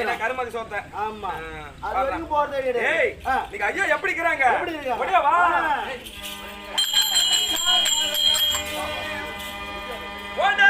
கருமதி சோத்த. ஆமா. அது வரைக்கும் போறதே கிடையாது. ஏய், நீங்க ஐயா எப்படி இருக்கறாங்க? எப்படி இருக்காங்க? ஒடியா வா. போடா.